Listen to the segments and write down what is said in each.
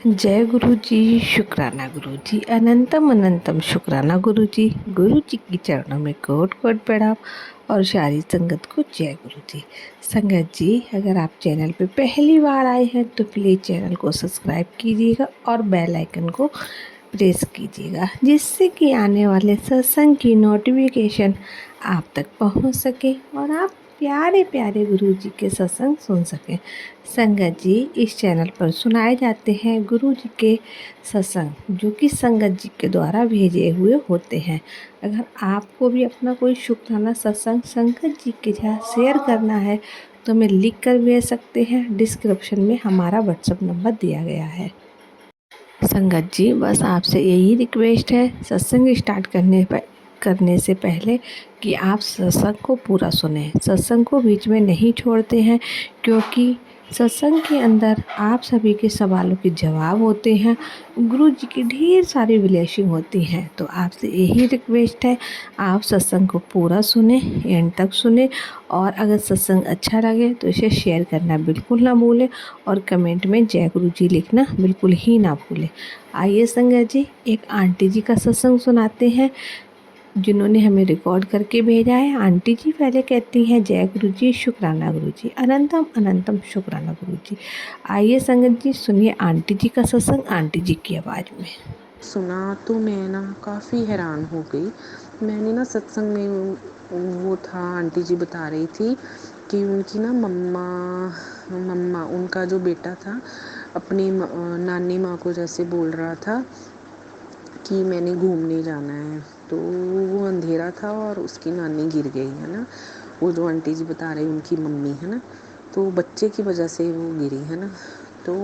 जय गुरु जी। शुक्राना गुरु जी। अनंतम अनंतम शुक्राना गुरु जी। गुरु जी की चरणों में कोट कोट प्रणाम और सारी संगत को जय गुरु जी। संगत जी, अगर आप चैनल पे पहली बार आए हैं तो प्लीज़ चैनल को सब्सक्राइब कीजिएगा और बेल आइकन को प्रेस कीजिएगा, जिससे कि आने वाले सत्संग की नोटिफिकेशन आप तक पहुंच सके और आप प्यारे प्यारे गुरु जी के सत्संग सुन सकें। संगत जी, इस चैनल पर सुनाए जाते हैं गुरु जी के सत्संग, जो कि संगत जी के द्वारा भेजे हुए होते हैं। अगर आपको भी अपना कोई शुक्राना सत्संग संगत जी के साथ शेयर करना है तो हमें लिख कर भेज सकते हैं। डिस्क्रिप्शन में हमारा व्हाट्सएप नंबर दिया गया है। संगत जी, बस आपसे यही रिक्वेस्ट है सत्संग स्टार्ट करने से पहले कि आप सत्संग को पूरा सुने। सत्संग को बीच में नहीं छोड़ते हैं, क्योंकि सत्संग के अंदर आप सभी के सवालों के जवाब होते हैं। गुरु जी की ढेर सारी ब्लेसिंग होती हैं। तो आपसे यही रिक्वेस्ट है, आप सत्संग को पूरा सुने, एंड तक सुने, और अगर सत्संग अच्छा लगे तो इसे शेयर करना बिल्कुल ना भूलें और कमेंट में जय गुरु जी लिखना बिल्कुल ही ना भूलें। आइए संगत जी, एक आंटी जी का सत्संग सुनाते हैं, जिन्होंने हमें रिकॉर्ड करके भेजा है। आंटी जी पहले कहती हैं, जय गुरु जी, शुक्राना गुरु जी, अनंतम अनंतम शुक्राना गुरु जी। आइए संगत जी, सुनिए आंटी जी का सत्संग आंटी जी की आवाज़ में। सुना तो मैं ना काफ़ी हैरान हो गई। मैंने ना सत्संग में वो था, आंटी जी बता रही थी कि उनकी ना मम्मा उनका जो बेटा था अपनी नानी माँ को जैसे बोल रहा था कि मैंने घूमने जाना है। तो वो अंधेरा था और उसकी नानी गिर गई है ना। वो जो आंटी जी बता रही उनकी मम्मी है ना, तो बच्चे की वजह से वो गिरी है ना। तो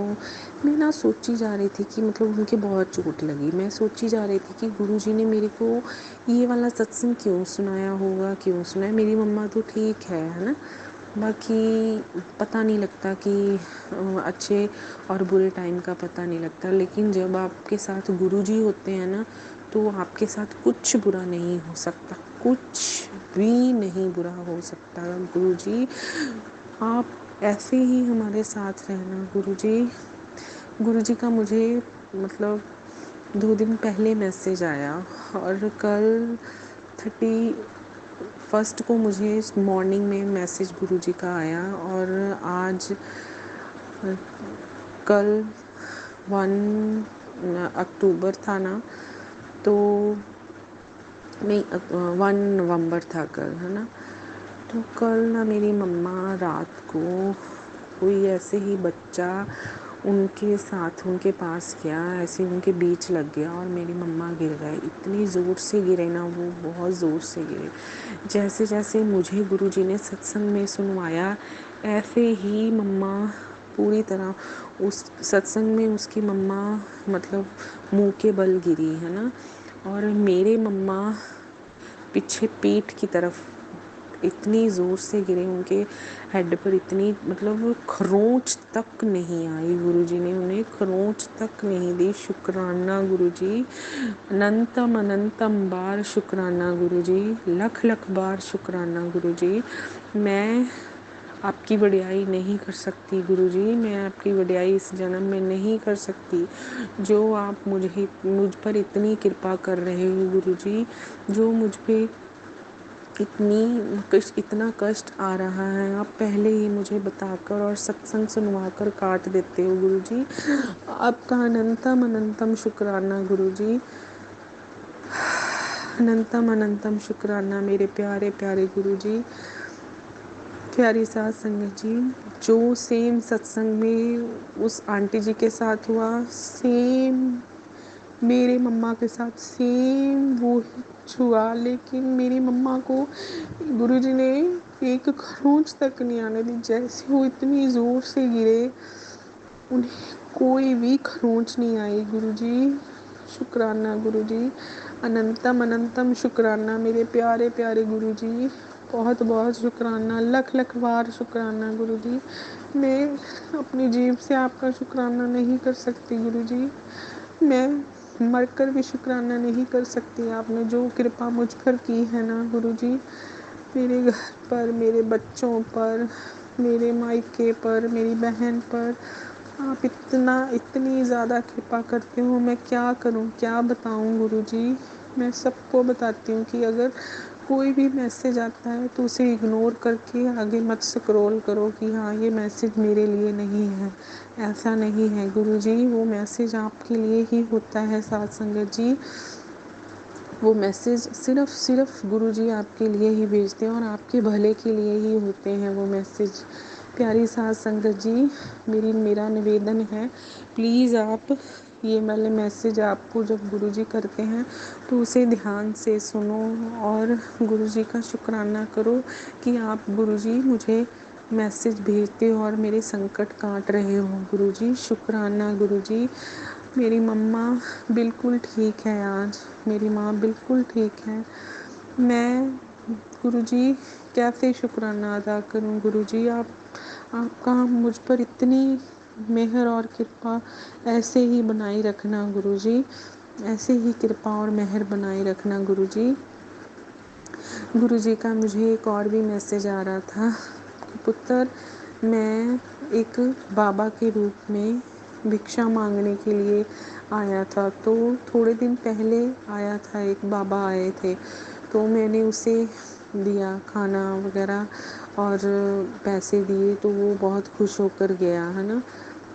मैं ना सोची जा रही थी कि मतलब उनके बहुत चोट लगी। मैं सोची जा रही थी कि गुरुजी ने मेरे को ये वाला सत्संग क्यों सुनाया होगा, क्यों सुनाया। मेरी मम्मा तो ठीक है ना। बाकी पता नहीं लगता कि अच्छे और बुरे टाइम का पता नहीं लगता, लेकिन जब आपके साथ गुरुजी होते हैं ना, तो आपके साथ कुछ बुरा नहीं हो सकता, कुछ भी नहीं बुरा हो सकता। गुरुजी आप ऐसे ही हमारे साथ रहना। गुरुजी का मुझे मतलब 2 दिन पहले मैसेज आया, और कल 31 को मुझे मॉर्निंग में मैसेज गुरुजी का आया, और आज कल 1 अक्टूबर था ना, तो नहीं 1 नवंबर था कल, है ना। तो कल ना मेरी मम्मा रात को कोई ऐसे ही बच्चा उनके साथ उनके पास गया, ऐसे उनके बीच लग गया और मेरी मम्मा गिर गए। इतनी ज़ोर से गिरे ना वो, बहुत ज़ोर से गिरे। जैसे जैसे मुझे गुरुजी ने सत्संग में सुनवाया, ऐसे ही मम्मा पूरी तरह उस सत्संग में उसकी मम्मा मतलब मुंह के बल गिरी है ना। और मेरे मम्मा पीछे पीठ की तरफ इतनी ज़ोर से गिरे, उनके हेड पर इतनी मतलब खरोंच तक नहीं आई। गुरुजी ने उन्हें खरोंच तक नहीं दी। शुक्राना गुरुजी, अनंतम अनंतम बार शुक्राना गुरुजी, लख लख बार शुक्राना गुरुजी। मैं आपकी वडियाई नहीं कर सकती गुरुजी, मैं आपकी वडियाई इस जन्म में नहीं कर सकती। जो आप मुझ पर इतनी कृपा कर रहे हो गुरुजी, जो मुझ पे इतना कष्ट आ रहा है, आप पहले ही मुझे बताकर और सत्संग सुनवाकर काट देते हो गुरुजी। आपका अनंतम अनंतम शुक्राना गुरुजी, अनंतम अनंतम शुक्राना मेरे प्यारे प्यारे गुरुजी। प्यारी साथ संगत जी, जो सेम सत्संग में उस आंटी जी के साथ हुआ, सेम मेरे मम्मा के साथ सेम वो हुआ। लेकिन मेरी मम्मा को गुरुजी ने एक खरोंच तक नहीं आने दी। जैसे वो इतनी ज़ोर से गिरे, उन्हें कोई भी खरोंच नहीं आई गुरुजी। शुक्राना गुरुजी, अनंतम अनंतम शुक्राना मेरे प्यारे प्यारे गुरुजी। बहुत बहुत शुक्राना, लख लख बार शुक्राना गुरुजी। मैं अपनी जीभ से आपका शुक्राना नहीं कर सकती गुरुजी। मैं मरकर भी शुक्राना नहीं कर सकती। आपने जो कृपा मुझ पर की है ना गुरुजी, मेरे घर पर, मेरे बच्चों पर, मेरे मायके पर, मेरी बहन पर, आप इतनी ज़्यादा कृपा करते हो, मैं क्या करूँ, क्या बताऊँ गुरुजी। मैं सबको बताती हूँ कि अगर कोई भी मैसेज आता है तो उसे इग्नोर करके आगे मत स्क्रॉल करो कि हाँ ये मैसेज मेरे लिए नहीं है। ऐसा नहीं है गुरुजी, वो मैसेज आपके लिए ही होता है साथ संगत जी। वो मैसेज सिर्फ गुरुजी आपके लिए ही भेजते हैं और आपके भले के लिए ही होते हैं वो मैसेज। प्यारी साथ संगत जी, मेरा निवेदन है, प्लीज़ आप ये वाले मैसेज आपको जब गुरुजी करते हैं तो उसे ध्यान से सुनो और गुरुजी का शुक्राना करो कि आप गुरुजी मुझे मैसेज भेजते हो और मेरे संकट काट रहे हो। गुरुजी शुक्राना गुरुजी। मेरी मम्मा बिल्कुल ठीक है आज, मेरी माँ बिल्कुल ठीक है। मैं गुरुजी कैसे शुक्राना अदा करूं गुरुजी। आपका मुझ पर इतनी मेहर और कृपा ऐसे ही बनाई रखना गुरुजी, ऐसे ही कृपा और मेहर बनाए रखना गुरुजी। गुरुजी का मुझे एक और भी मैसेज आ रहा था, पुत्र मैं एक बाबा के रूप में भिक्षा मांगने के लिए आया था। तो थोड़े दिन पहले आया था, एक बाबा आए थे तो मैंने उसे दिया खाना वगैरह और पैसे दिए तो वो बहुत खुश होकर गया, है ना।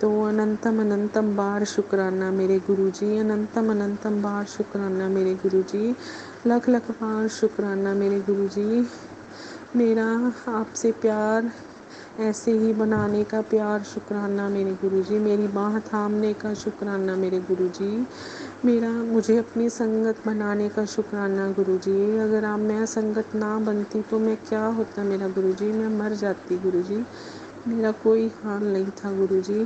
तो अनंतम अनंतम बार शुक्राना मेरे गुरुजी, अनंतम अनंतम बार शुक्राना मेरे गुरुजी, लख लख बार शुक्राना मेरे गुरुजी। मेरा आपसे प्यार ऐसे ही बनाने का प्यार शुक्राना मेरे गुरुजी, मेरी बाह थामने का शुक्राना मेरे गुरुजी, मेरा मुझे अपनी संगत बनाने का शुक्राना गुरुजी। अगर मैं संगत ना बनती तो मैं क्या होता मेरा गुरुजी, मैं मर जाती गुरुजी, मेरा कोई हाल नहीं था गुरुजी।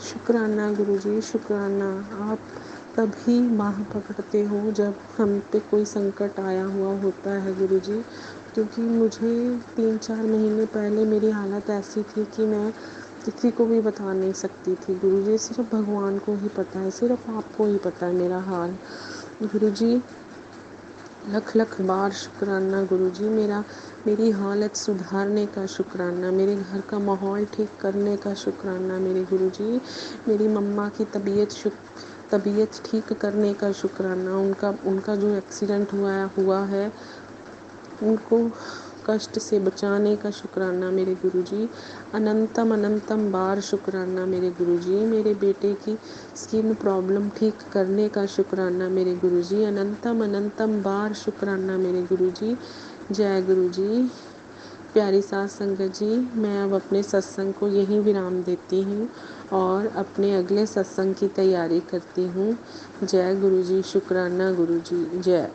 शुक्राना गुरुजी शुक्राना। आप तभी बाह पकड़ते हो जब हम पे कोई संकट आया हुआ होता है गुरुजी। क्योंकि मुझे 3-4 महीने पहले मेरी हालत ऐसी थी कि मैं किसी को भी बता नहीं सकती थी गुरुजी। सिर्फ भगवान को ही पता है, सिर्फ आपको ही पता है मेरा हाल गुरुजी। लख लख बार शुक्राना गुरुजी। मेरी हालत सुधारने का शुक्राना, मेरे घर का माहौल ठीक करने का शुक्राना मेरे गुरुजी। मेरी मम्मा की तबीयत ठीक करने का शुक्राना, उनका जो एक्सीडेंट हुआ है उनको कष्ट से बचाने का शुक्राना मेरे गुरुजी। अनंतम अनंतम बार शुक्राना मेरे गुरुजी। मेरे बेटे की स्किन प्रॉब्लम ठीक करने का शुक्राना मेरे गुरुजी। अनंतम अनंतम बार शुक्राना मेरे गुरुजी। जय गुरुजी। प्यारी साथ संगत जी, मैं अब अपने सत्संग को यहीं विराम देती हूँ और अपने अगले सत्संग की तैयारी करती हूँ। जय गुरुजी। शुक्राना गुरुजी। जय।